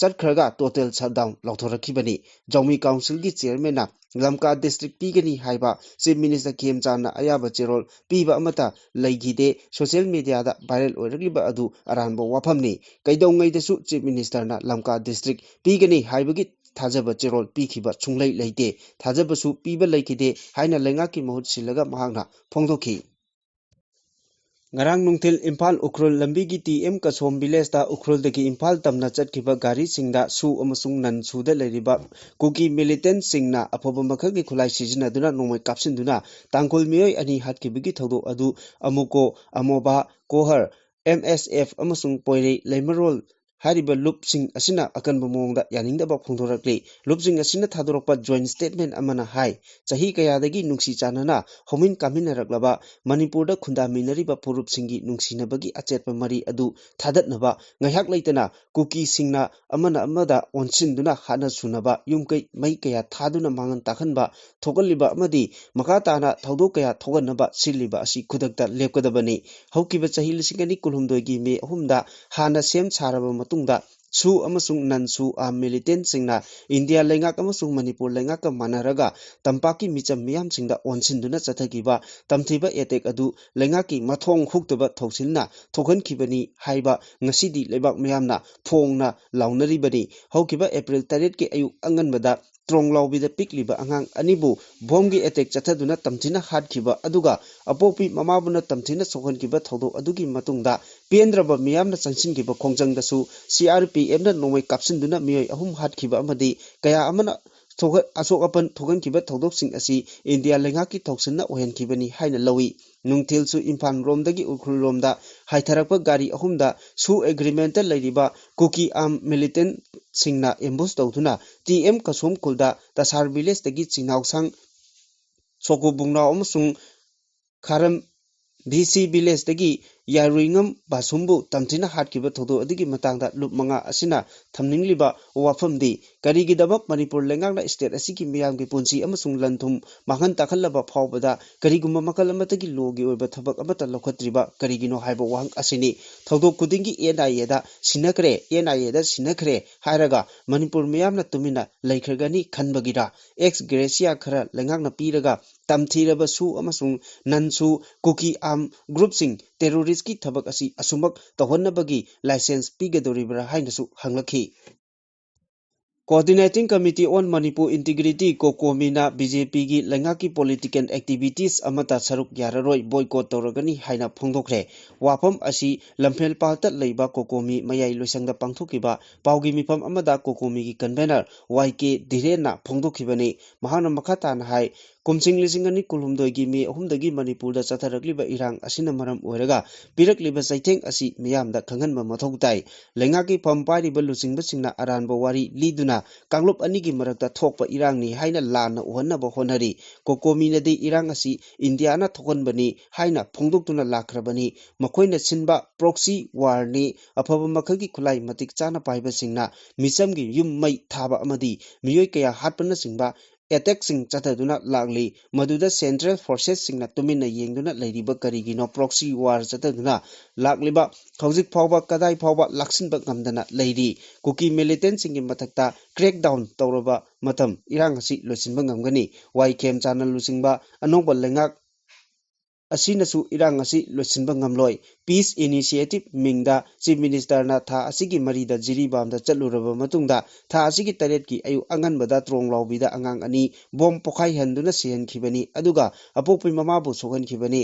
ꯆꯠꯈ꯭ꯔꯒ ꯇꯣꯇꯦꯜ ꯁꯠꯗꯥꯎꯟ ꯂꯧꯊꯣꯔꯛꯈꯤꯕꯅꯤ ꯖꯧꯃꯤ ꯀꯥꯎꯟꯁꯤꯜꯒꯤ ꯆꯦꯌꯔꯃꯦꯟꯅ ꯂꯝꯀꯥ ꯗꯤꯁꯇ꯭ꯔꯤꯛ ꯄꯤꯒꯅꯤ ꯍꯥꯏꯕ ꯆꯤꯐ ꯃꯤꯅꯤꯁꯇꯔ ꯈꯦꯝꯆꯥꯟꯗ ꯑꯌꯥꯕ ꯆꯦꯔꯣꯜ ꯄꯤꯕ ꯑꯃꯠꯇ ꯂꯩꯈꯤꯗꯦ ꯁꯣꯁꯤꯌꯦꯜ ꯃꯤꯗꯤꯌꯥꯗ ꯚꯥꯏꯔꯦꯜ ꯑꯣꯏꯔꯛꯂꯤꯕ ꯑꯗꯨ ꯑꯔꯥꯟꯕ ꯋꯥꯐꯝꯅꯤ ꯀꯩꯗꯧꯉꯩꯗꯁꯨ ꯆꯤꯐ ꯃꯤꯅꯤꯁꯇꯔꯅ ꯂꯝꯀꯥ ꯗꯤꯁꯇ꯭ꯔꯤꯛ ꯄꯤꯒꯅꯤ ꯍꯥꯏꯕꯒꯤ ꯊꯥꯖꯕ ꯆꯦꯔꯣꯜ ꯄꯤꯈꯤꯕ ꯁꯨꯡꯂꯩ ꯂꯩꯇꯦ ꯊꯥꯖꯕꯁꯨ ꯄꯤꯕ ꯂꯩꯈꯤꯗꯦ ꯍꯥꯏꯅ ꯂꯩꯉꯥꯛꯀꯤ ꯃꯍꯨꯠ ꯁꯤꯜꯂꯒ ꯃꯍꯥꯛꯅ ꯐꯣꯡꯗꯣꯛꯈꯤ ꯉꯔꯥꯡ ꯅꯨꯡꯊꯤꯜ ꯏꯝꯐꯥꯜ ꯎꯈ꯭ꯔꯨꯜ ꯂꯝꯕꯤꯒꯤ ꯇꯤ.ꯑꯦꯝ. ꯀꯥꯁꯣꯝ ꯚꯤꯂꯦꯖꯇ ꯎꯈ꯭ꯔꯨꯜꯗꯒꯤ ꯏꯝꯐꯥꯜ ꯇꯝꯅ ꯆꯠꯈꯤꯕ ꯒꯥꯔꯤꯁꯤꯡꯗ ꯁꯨ ꯑꯃꯁꯨꯡ ꯅꯟ ꯁꯨꯗ ꯂꯩꯔꯤꯕ ꯀꯨꯀꯤ ꯃꯤꯂꯤꯇꯦꯟꯠꯁꯤꯡꯅ ꯑꯐꯕ ꯃꯈꯜꯒꯤ ꯈꯨꯠꯂꯥꯏ ꯁꯤꯖꯤꯟꯅꯗꯨꯅ ꯅꯣꯡꯃꯩ ꯀꯥꯞꯁꯤꯟꯗꯨꯅ ꯇꯥꯡꯈꯨꯜ ꯃꯤꯑꯣꯏ 2 ꯍꯥꯠꯈꯤꯕꯒꯤ ꯊꯧꯗꯣꯛ ꯑꯗꯨ ꯑꯃꯨꯀꯣ ꯑꯃꯣꯕꯥ ꯀꯣꯍꯔ MSF ꯑꯃꯁꯨꯡ ꯄꯣꯏꯔꯩ ꯂꯩꯃꯔꯣꯜ ꯍꯥꯏꯔꯤꯕ ꯂꯨꯞꯁꯤꯡ ꯑꯁꯤꯅ ꯑꯀꯟꯕ ꯃꯑꯣꯡꯗ ꯌꯥꯅꯤꯡꯗꯕ ꯐꯣꯡꯗꯣꯔꯛꯂꯤ ꯂꯨꯞꯁꯤꯡ ꯑꯁꯤꯅ ꯊꯥꯗꯣꯔꯛꯄ ꯖꯣꯏꯟꯠ ꯁ꯭ꯇꯦꯠꯃꯦꯟꯠ ꯑꯃꯅ ꯍꯥꯏ ꯆꯍꯤ ꯀꯌꯥꯗꯒꯤ ꯅꯨꯡꯁꯤ ꯆꯥꯟꯅꯅ ꯍꯧꯃꯤꯟ ꯀꯥꯃꯤꯟꯅꯔꯛꯂꯕ ꯃꯅꯤꯄꯨꯔꯗ ꯈꯨꯟꯗꯥꯃꯤꯟꯅꯔꯤꯕ ꯐꯨꯔꯨꯞꯁꯤꯡꯒꯤ ꯅꯨꯡꯁꯤꯅꯕꯒꯤ ꯑꯆꯦꯠꯄ ꯃꯔꯤ ꯑꯗꯨ ꯊꯥꯗꯠꯅꯕ ꯉꯥꯏꯍꯥꯛ ꯂꯩꯇꯅ ꯀꯨꯀꯤꯁꯤꯡꯅ ꯑꯃꯅ ꯑꯃꯗ ꯑꯣꯟꯁꯤꯟꯗꯨꯅ ꯍꯥꯠꯅ ꯁꯨꯅꯕ ꯌꯨꯝꯀꯩ ꯃꯩ ꯀꯌꯥ ꯊꯥꯗꯨꯅ ꯃꯥꯡꯍꯟ ꯇꯥꯛꯍꯟꯕ ꯊꯣꯛꯍꯜꯂꯤꯕ ꯑꯃꯗꯤ ꯃꯈꯥ ꯇꯥꯅ ꯊꯧꯗꯣꯛ ꯀꯌా ꯊꯣꯛꯍꯟꯅꯕ ꯁꯤꯜꯂꯤꯕ ꯑꯁꯤ ꯈꯨꯗꯛꯇ ꯂꯦꯞꯀꯗꯕꯅꯤ ꯍꯧꯈꯤꯕ ꯆꯍꯤ 2019ꯒꯤ ꯃꯦ 3ꯗ ꯍꯥꯟꯅ ꯁꯦꯝ ꯁꯥꯔꯕ ꯃꯇꯨꯡꯗ su amasung nan su militant singna India lengak amasung Manipur lengak ka manaraga tampaki micham miyam singda onsinduna chathagiba tamthiba etek adu lengaki mathong huktuba thausilna thokan kibani haiba ngasidi lebak miyamna phongna launaribani haukiba April 8 ki ayu anganbada Trong laubida pikliba angang anibu bomgi etek chathaduna tamthina hatkiba aduga apopi mamabuna tamthina sohankiba thodo adugi matungda pendraba miyamna changsingiba khongjangdasu CRPF na nongmei kapsinduna miyoi ahum hatkiba amadi kaya amana asok apan thogankiba thodok asi India lengaki thoksinna ohenkibani haina lawi nungthilsu Imphal romdagi ukhul romda haitharakpa gari ahumda su agreement lairiba Kuki militant singna ambush tawduna TM kasom kulda tasar village dagi chinausang sokubungna amasung kharam DC village dagi yaruingam basumbu tamthina hatkiba thodo adigi matangda lupmanga asina thamningliba wafamdi karigidabak Manipur lengakna state asigi miyamgi punsi amasung lanthum mahan takhallaba phawbada karigumba makal amatagi logi oiba thabak amata lokhatriba karigino haiba wang asini thodok kudingi NIA da sinakre da sinakre hairaga Manipur miyamna tumina laikhragani khanbagira ex gracia khara lengakna piraga tamthiraba su amasung nansu Kuki group sing terrorist ki thabak asi asumak tawhannabagi license pigadoribra hainasu hanglakhi Coordinating Committee on Manipur Integrity Kokomina BJP gi lengaki political activities amata saruk yararoi boycott toragani haina phongdokre wafam asi lamphel palta leiba kokomi mayai loisangda pangthokiba paugi mifam amada kokomi gi convener YK Dhirena phongdokhibani mahana makhata na hai kumsing lisingani kulhumdoi gi me ahumdagi Manipur da chatharakliba irang asina maram oiraga pirakliba saitheng asi miyamda khanganba mathau tai lengaki pham pairiba lusingba singna aranba wari liduna Kanglop anigi marakta thokpa irangni haina lana uhannaba honari kokomina de irang asi Indiana thokanbani haina phongdoktuna lakrabani makoina sinba proxy war ni afaba makhagi khulai matik chana paiba singna michamgi yum mai thaba amadi miyoi kaya hatpana singba attack sing chathaduna lagli maduda central forces singna tumina yengduna leiriba karigino proxy war chathaduna lagliba hawjik phawba kadai phawba laksinba ngamdana leiri Kuki militant singi mathakta crackdown tawraba matam irang asi loisinba ngamgani YKM channel lusingba anongba lengak asinasu irang asi loisinba ngamloi peace initiative mingda chief minister na tha asigi marida jiribamda chaluraba matungda tha asigi taret ki ayu anganbada trong laubida angang ani bom pokhai handuna sihankhibani aduga apokpi mamabu sohankhibani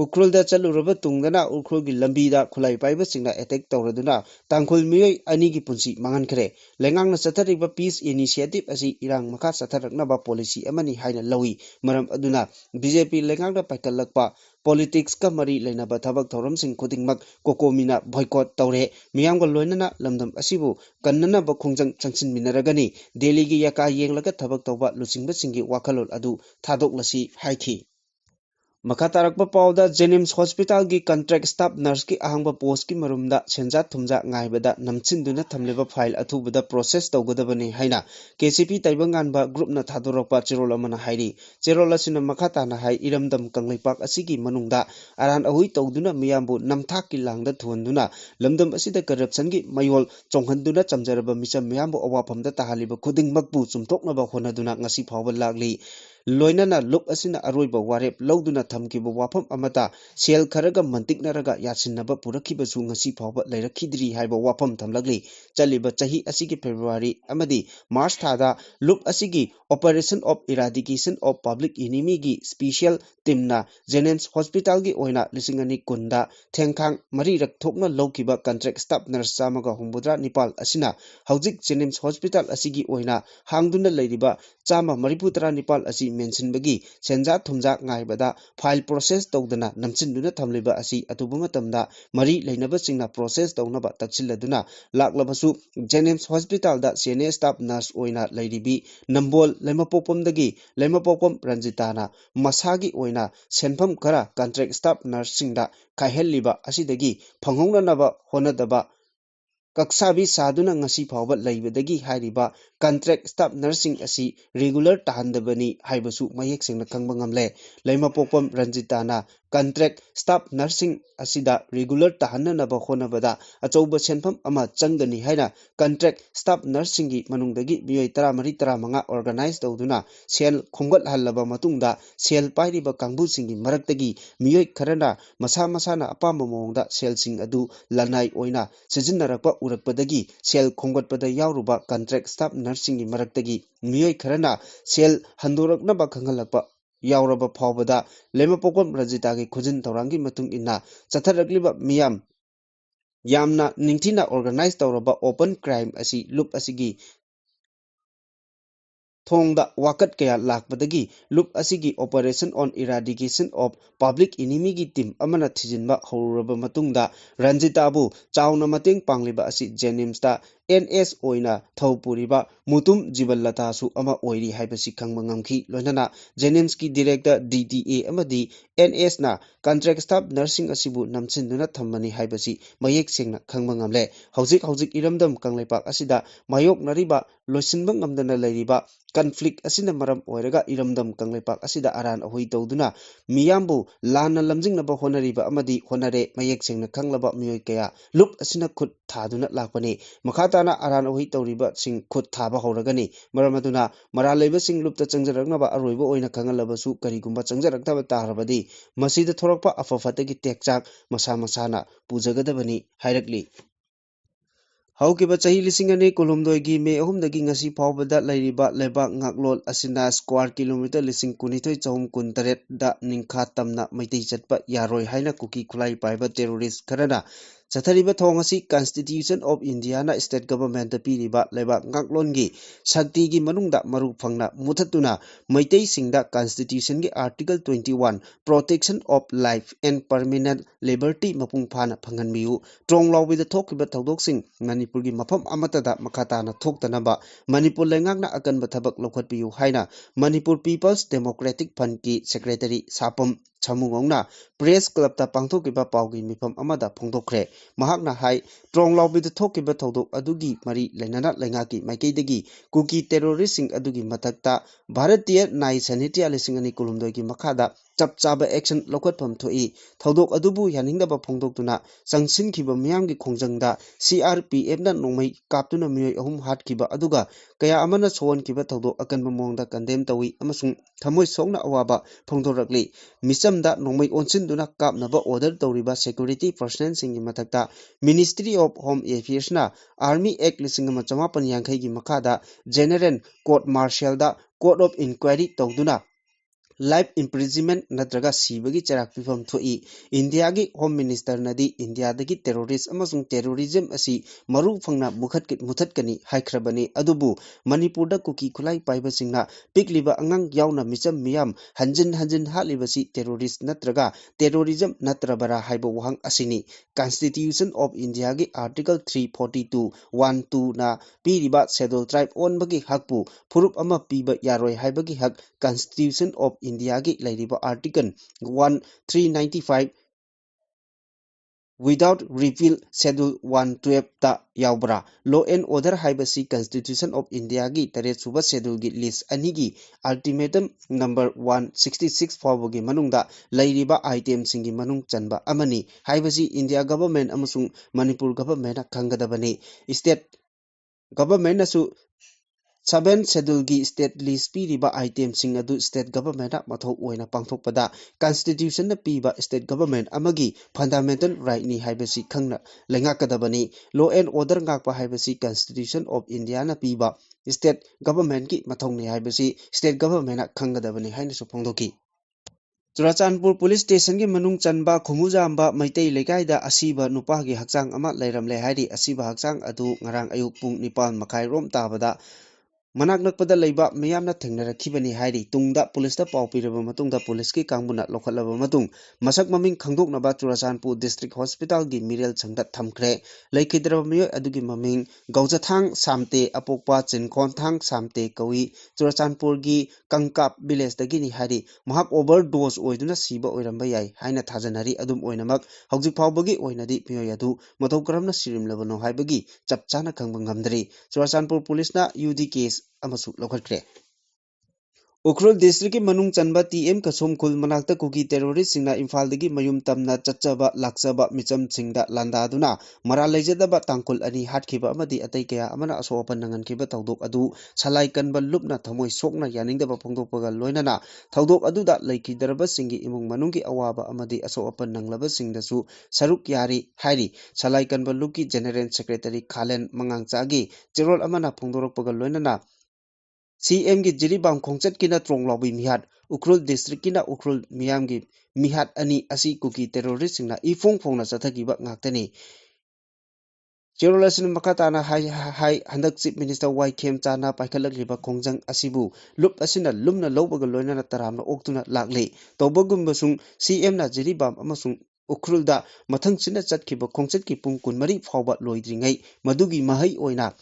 Ukrulda chaluraba tungdana ukrulgi lambida khulai paiba singna attack tawraduna tangkhul miyoi anigi punsi mangankre lengangna chathariba peace initiative asi irang makha chatharaknaba policy amani haina lawi maram aduna BJP lengangna paikalakpa politics ka mari leinaba thabak thoramsing khudingmak kokomina boycott tawre miyamga loinana lamdam asibu kannanaba khongjang changsinminaragani Delhi gi yaka yenglaga thabak tawba lusingba singi wakhalol adu thadoklasi haiki Makatarakpa pauda Jennings Hospital gi contract staff nurse ki ahangba post ki marumda senja thumja ngaibada namchinduna thamleba file athubada process tawgadabani haina KCP taibanganba group na thadorakpa chirol amana hairi chirol asina makhata na hai iramdam kanglaipak asigi manungda aran ahui tawduna miyambu namthak ki langda thuanduna lamdam asida corruption gi mayol chonghanduna chamjaraba micham miyambu awafamda tahaliba khudingmakbu chumthoknaba honaduna ngasi phawba lagli loinana luk asina aroiba warep lauduna thamkiba wafam amata sel kharaga mantiknaraga yasinaba purakhibasu ngasi phawba leirakidri haiba wafam thamlagli chaliba chahi asigi February amadi March thada luk asigi Operation of Eradication of Public Enemy gi special team na Jennings Hospital gi oina lisingani kunda thengkhang mari rak thokna laukiba contract staff nurse chamaga humbudra nipal asina hawjik Jennings Hospital asigi oina hangduna leiriba chama mariputra nipal asi mentionbagi senja thumja ngaibada file process tawdana namchinduna thamliba asi atuba matamda mari leinaba singna process tawnaba takchiladuna laklabasu Jennings Hospital da senior staff nurse oina leiribi nambol leimapopomdagi leimapopom Ranjitana masagi oina senfam kara contract staff nurse singda kaihelliba asidagi phanghongnaba honadaba Kaksabi saduna ngasi phawba leibadagi hairiba contract staff nursing asi regular tahandabani haibasu mayek sengna kangba ngamle leimapokpam Ranjitana contract staff nursing asida regular tahananaba honabada achouba senpham ama changani haina contract staff nursing gi manungdagi miyoi 13 organize tawduna sel khomgat halaba matungda sel pairiba kangbu singi maraktagi miyoi kharana masa masana apamba mongda sel sing adu lanai oina sijinnarakpa urakpadagi sel khomgatpada yawruba contract staff nursing gi maraktagi miyoi kharana sel handoraknaba khangalakpa yauraba phawbada lema pokon rajitagi khujin tawrangi matung inna chatharakliba miyam yamna ningthina organize tawraba open crime asi loop asigi thongda wakat kaya lakpadagi loop asigi operation on eradication of public enemy gi team amana thijinba horuraba matungda ranjitabu chauna mateng pangliba asi jenimsta NS oina thawpuriba mutum jibalata su ama oiri haibasi khangba ngamkhi loinana Jennings ki director DTA amadi NS na contract staff nursing asibu namchinduna thammani haibasi mayek sengna khangba ngamle hojik iramdam kanglaipak asida mayok nariba loisinba ngamdana leiriba conflict asina maram oiraga iramdam kanglaipak asida aran ahoi tawduna miyambu lana lamjingnaba honariba amadi honare mayek sengna khanglaba miyoi kaya loop asina khut thaduna lakpani makhatana aran ahoi tawriba sing khut thaba horagani maramaduna maralaiba sing loopta changjaraknaba aroiba oina khangalabsu karigumba changjaraktaba tarabadi masida thorakpa afafatagi tekchak masa masana pujagadabani hairakli Haukiba chahi lising ani kulumdoi me ahumdagi ngasi phawbada lairiba lebak ngaklol asina square kilometer lising kunithoi chahum kuntaret da ningkha tamna meitei chatpa yaroi haina kuki khulai paiba terrorist kharana chathariba thong asi Constitution of India na state government piriba lebak ngaklongi shakti gi manungda maru phangna muthatuna meitei singda Constitution gi article 21 protection of life and permanent liberty mapung phana phanganmiu trong lawbida thokiba thodok Manipur gi mafam amatada makhatana thoktanaba Manipur lengakna akanba thabak lokhatpiu haina Manipur People's Democratic Fund ki secretary sapam chamungongna press club ta pangthokiba paugi mifam amada phongdokre mahakna hai trong lawbida thokiba thodok adugi mari lainana lengaki maikeidagi kuki terrorist sing adugi mathakta Bharatiya Nai Sanitya lisingani kulumdoi gi makhada chapchaba action lokhatpham thoi thodok adubu yaningdaba phongdoktuna changsinkiba miyamgi khongjangda CRPF na Nongmei Kaptuna miyoi ahum hatkiba aduga kaya amana sohonkiba thodok akanba mongda condemn tawi amasung thamoi sokna awaba phongdorakli misamda Nongmei onsinduna kapnaba order tawriba security personnel singi mathakta Ministry of Home Affairs na Army Act 1950 gi makhada General Court Martial da Court of Inquiry tawduna life imprisonment natraga sibagi charak pifam thoi India gi Home Minister nadi India dagi terrorist amasung terrorism asi maru phangna muthatkani haikrabani adubu Manipur da kuki khulai paiba singna pikliba angang yauna micham miyam hanjin halibasi terrorist natraga terrorism natrabara haiba wahang asini Constitution of India gi article 342 12 na piriba schedule tribe on bagi hakpu furup ama piba yaroi haibagi hak Constitution of India gi lairiba article 1395 without repeal schedule 112 ta yaubra law and order haibasi Constitution of India gi taret suba schedule gi list ani gi ultimatum number 166 fawagi manungda lairiba item singi manung chanba amani haibasi India government amasung Manipur government na khangadabani state government nasu 7 schedule gi state list piriba item sing adu state government na mathok oina pangthokpada constitution na piba state government amagi fundamental right ni haibasi khangna lengakadabani law and order ngakpa haibasi Constitution of India na piba state government ki mathok ni haibasi state government na khanggadabani haina su phongdoki Churachandpur Police Station gi manung chanba khumujamba Meitei Lekai da asiba nupa gi hakchang ama leiramle hairi asiba hakchang adu ngarang ayuk pung 7 makhai rom tabada Manak nakpada leiba miyamna thengnarakibani hairi tungda police pau piraba matungda police ki kangbuna lokhalaba matung masak maming khangdoknaba Churachandpur District Hospital gi mirel changda thamkhre leikidraba miyoi adugi maming Gaujathang Samte apokpa Chinkhon Thang Samte kawi Churachandpur gi Kangkap village dagi ni hairi mahak overdose oiduna siba oiramba yai haina thajanari adum oinamak hojik phawbagi oinadi miyoi adu mathau karamna sirimlabano haibagi chapchana khangba ngamdri Churachandpur police na UD case amasu lokhatkre Ukhrul district की मनुंग चनबा TM कसोम खुल मनाक्ता cookie terrorist सिंगना Imphal दगी मयुम तमना चच्चबा लाक्चबा Mitcham सिंगदा लांदादुना मरा लेजदबा तांकुल अनि हाटखिबा अमदी अतै कया अमना असोपन नंगनखिबा तौदोक अदु सलाई कनबा लुपना थमोय सोकना यानिंगदबा फोंदोकपगा लोइनना थौदोक अदुदा लैखिदरबा सिंगी इमुंग मनुंगी अवाबा अमदी असोपन नंगलबा सिंगदसु सरुक यारी हाइरी सलाई कनबा लुपकी जनरल सेक्रेटरी खालेन मंगांगचागी चिरोल अमना फोंदोरकपगा लोइनना CM की जिरीबाम खोंचत की ट्रोंग लॉबी मिहाट उखरुल डिस्ट्रिक्ट की उखरुल मियाम की मिहाट अनि असी कुकी टेरोरिस्ट सिंगना इफोंग फोंगना चथगिबा ngakतनी चेरोल असिन मकाताना हाई हंदक chief minister Y Khemchand पाइखलगलिबा खोंजंग असिबु लुप असिना लुमना लौबगा लोइना तरामना ओक्तुना लागले तौबगुमबसुंग CM ना जिरीबाम अमसुंग उखरुलदा मथंगसिना चतखिबा खोंचत की पुंग कुनमरी फावबा लोइद्रिङै मदुगी महै ओइना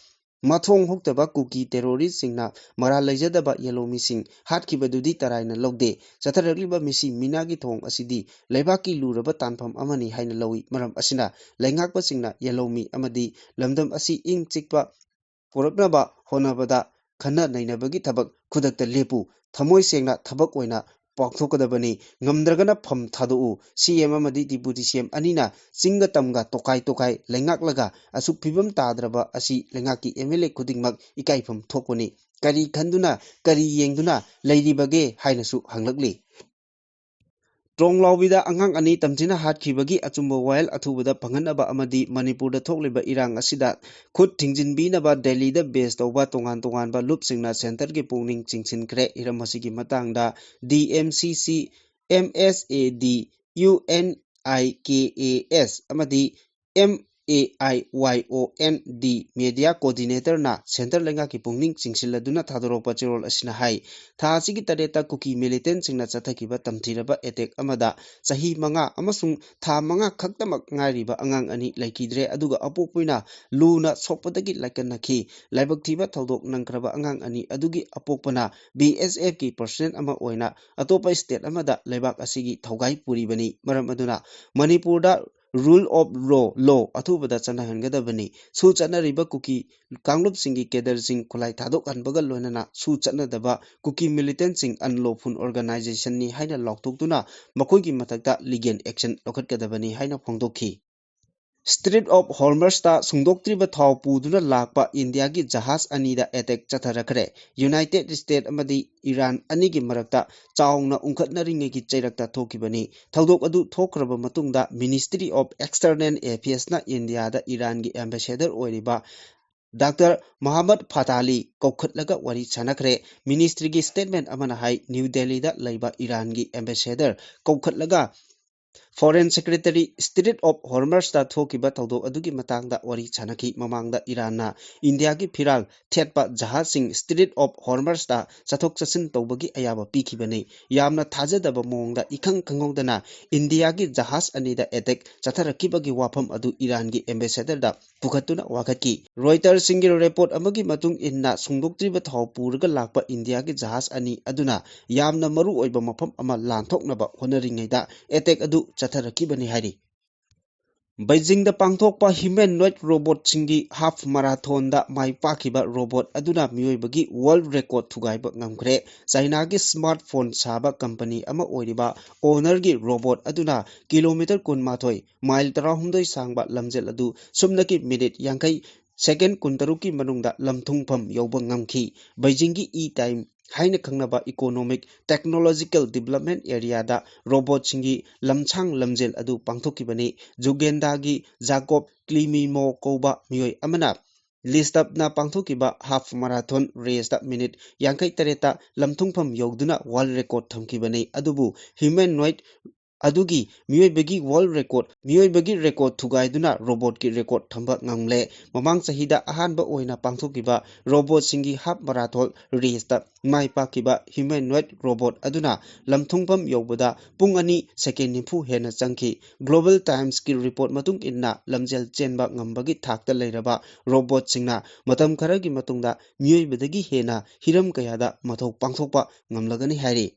माथोंग होक्तबा कुकी टेरोरिस्ट सिंगना मरा लेजदबा येलोमी सिंग हाटखिबदुदी तराइना लौदे चथरगलिबा मिसी मिनागी थोंग असिदी लेबाकी लुरबा तानफम अमनी हाइना लौई मरम असिना लैंगाकपा सिंगना येलोमी अमदी लमदम असी इंग चिकपा पुरकनबा होनबदा Khanna नैनबगी थबक खुदकता लेपु थमोय सेंगना थबक ओइना पाक्थोकदबनी ngamdragana pham thadou CM amadi deputy CM anina singa tamga tokai tokai lengaklaga asuk phibam tadraba asi lengaki MLA khudingmak ikaifam thokoni kari khanduna kari yengduna leiribage hainasu hanglakli Trong Laubida Angang Ani Tamjina Hatkibagi Achumba Wail Atubada Panganaba Amadi Manipur the Tokliba Irang Asida Khut Tingjin Binaba Delhi the best over Tongan Tonganba Loop Singna Center Ki Pungning Chingsin Kre Iramasiki Matangda DMCC MSAD UNIKAS Amadi MAIYOND Media Coordinator na Center Lenga ki Pungning Chingsiladuna Thadoropa Chirol Asina Hai Tha Sigi Tareta Kuki Militant Singna Chathakiba Tamthiraba Etek Amada Sahi Manga Amasung Tha Manga Khaktamak Ngariba Angang Ani Laikidre Aduga Apopina Luna Sopataki Laikanaki Laibak Tiba Thodok Nangkraba Angang Ani Adugi Apopana BSF ki President Ama Oina Atopa State Amada Laibak Asigi Thogai Puribani Maram Aduna Manipurda Rule of law athubada chanahangadabani su chanariba kuki kanglop singi keder sing khulai thadok anbaga loinana su chanadaba kuki militant sing unlawful organization ni haina loktoktuna makoigi matakta legal action lokhatkadabani haina phongdokhi Strait of Hormuz ta sungdoktriba thau puduna lakpa India ki jahaz anida attack chatharakre United States amadi Iran anigi marakta chaungna ungkhatnaringe ki chairakta thokibani thodok adu thokraba matungda Ministry of External Affairs na India da Iran ki ambassador oiriba Dr. Muhammad Fatali Kokhatlaga wari chanakre Ministry ki statement amana hai New Delhi da laiba Iran ki ambassador Kokhatlaga Foreign Secretary Strait of Hormuz ta thokiba tawdok adugi matangda wari chanaki mamangda Iranna India ki phiral thetpa jahasing Strait of Hormuz ta chathok chasin tawbagi ayaba pikhibani yamna thajadaba mongda ikhang khangongdana India ki jahas anida attack chatharakibagi wafam adu Iran ki ambassador da pukhatuna wakhatki Reuters singi report amagi matung inna sungdoktriba thaw purga lakpa India ki jahas ani aduna yamna maru oiba mafam ama lanthoknaba honaringaida attack adu chatharakibani hari Beijing da pangthokpa humanoid robot singi half marathon da mai pakiba robot aduna mioibagi world record thugaiba ngamkre China gi smartphone saba company ama oiriba owner gi robot aduna kilometer kun mathoi mile 100 sangba lamjel adu sumnaki minute yankai second kuntaruki manungda lamthungpham yoba ngamki Beijing gi e-time haina khangnaba economic technological development area da robot singi lamchang lamjel adu pangthokibani Jugenda gi Jacob Klimimo Koba mioi amana list up na pangthokiba half marathon race da minute yankai tareta lamthungpham yogduna world record thamkibani adubu humanoid adugi miyoibagi record thugaiduna robot ki record thamba ngamle mamang sahida ahanba oina pangthokiba robot singi half marathon race da mai pakiba humanoid robot aduna lamthungpam yobada pung ani second nimfu hena changki global times ki report matung inna lamjel chenba ngambagi thakta leiraba robot singna matam kharagi matungda miyoibadagi hena hiram kayada mathok pangthokpa ngamlagani hari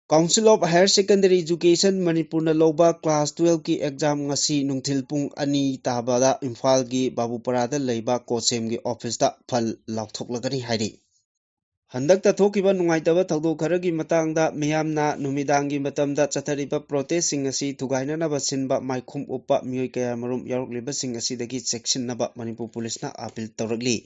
Council of Higher Secondary Education Manipur na loba class 12 ki exam ngasi nungthil pung ani tabada Imphal gi Babuparada leiba Kosem gi office da phal lakthoklagani hari ꯍꯟꯗꯛꯇ ꯊꯣꯛꯈꯤꯕ ꯅꯨꯡꯉꯥꯏꯇꯕ ꯊꯧꯗꯣꯛ ꯈꯔꯒꯤ ꯃꯇꯥꯡꯗ ꯃꯤꯌꯥꯝꯅ ꯅꯨꯃꯤꯗꯥꯡꯒꯤ ꯃꯇꯝꯗ ꯆꯠꯊꯔꯤꯕ ꯄ꯭ꯔꯣꯇꯦꯁꯁꯤꯡ ꯑꯁꯤ ꯊꯨꯒꯥꯏꯅꯅꯕ ꯁꯤꯟꯕ ꯃꯥꯏꯈꯨꯝ ꯎꯞꯄ ꯃꯤꯑꯣꯏ ꯀꯌꯥꯃꯔꯨꯝ ꯌꯥꯎꯔꯛꯂꯤꯕꯁꯤꯡ ꯑꯁꯤꯗꯒꯤ ꯆꯦꯛꯁꯤꯟꯅꯕ ꯃꯅꯤꯄꯨꯔ ꯄꯨꯂꯤꯁꯅ ꯑꯥꯄꯤꯜ ꯇꯧꯔꯛꯂꯤ꯫